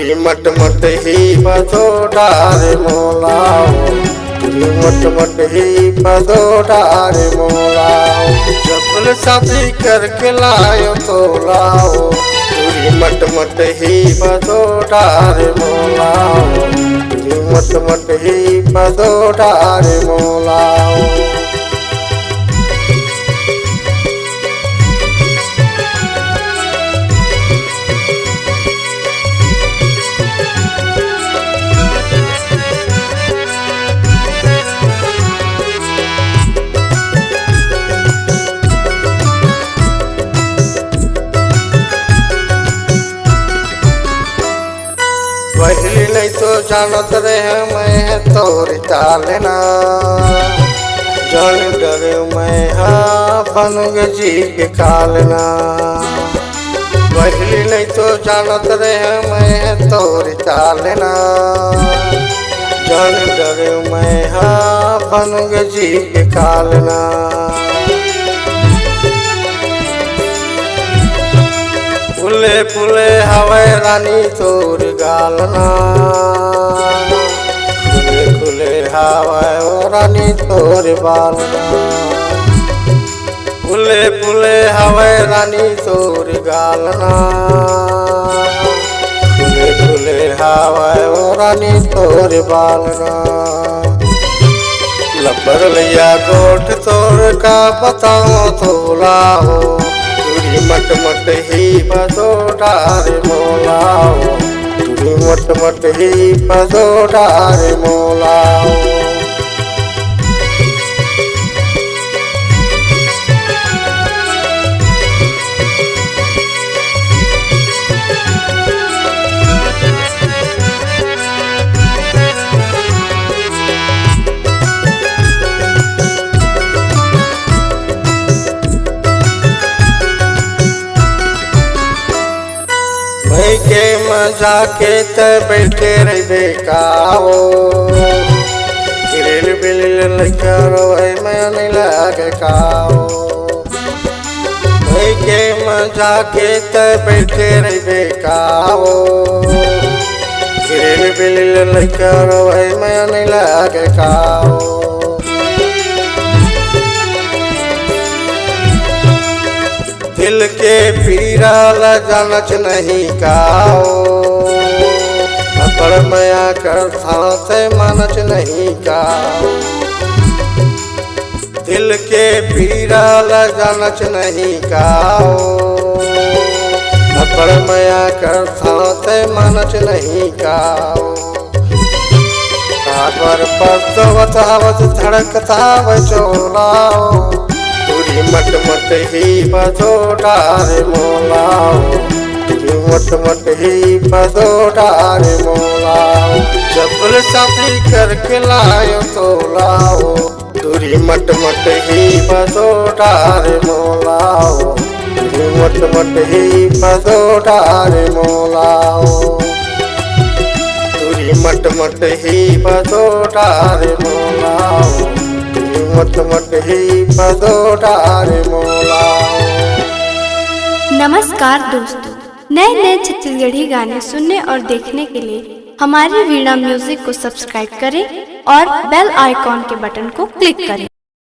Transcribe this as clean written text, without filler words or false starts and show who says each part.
Speaker 1: तुरी मट मट ही बजोड़ा रे मोलाओ, तुरी मट मट ही बजोड़ा रे मोलाओ। जबल शादी करके लायो तो लाओ, तुरी मट मट ही बजोड़ा रे मोलाओ, तुरी मट मट ही बजोड़ा रे मोलाओ। पहली नहीं तो जानत रहे मैं तोरी चालना, जान डरे मैं बनुग जी के कालना। पहली नहीं तो जानत रहे मैं तोरी चालना, जान डरे मैं बनुग जी के कालना। फुले फुले हवे रानी तोर गालना, खुले खुले हवे ओ रानी तोर बालना। फुले फुले हवे रानी तोर गालना, खुले खुले हवे ओ रानी तोर बालना। लबर लिया गोट तोर का बताओ तो लाओ, तुरी मट मट ही बजोड़ा रे मोलाओ, तुरी मट मट ही बजोड़ा रे मोलाओ। भाई के मजा के त बैठे रही बेकाओ, गिरिल बिलिल लकर मैं नहीं लागे काओ। भाई के मजा के त बैठे रही बेकाओ, गिरिल बिलिल लकर मैं नहीं लागे काओ। दिल के पीरा जानच नहीं काओ, अपर मया कर से मानच नहीं काओ। दिल के पीरा जानच नहीं काओ, अपर मया कर से मानच नहीं काओ। पर पतवत धड़कता बचोलाओ, तुरी मट मट ही बजोड़ा रे मोलाओ, तुरी मट मट ही बजोड़ा रे मोलाओ। जबल शादी करके लायो तो लाओ, तुरी मट मट ही बजोड़ा रे मोलाओ, तुरी मट मट ही बजोड़ा रे मोलाओ। तुरी मट मट ही बजोड़ा रे मोलाओ, मट मट ही बजोड़ा रे मोलाओ।
Speaker 2: नमस्कार दोस्तों, नए नए छत्तीसगढ़ी गाने सुनने और देखने के लिए हमारी वीणा म्यूजिक को सब्सक्राइब करें और बेल आइकॉन के बटन को क्लिक करें।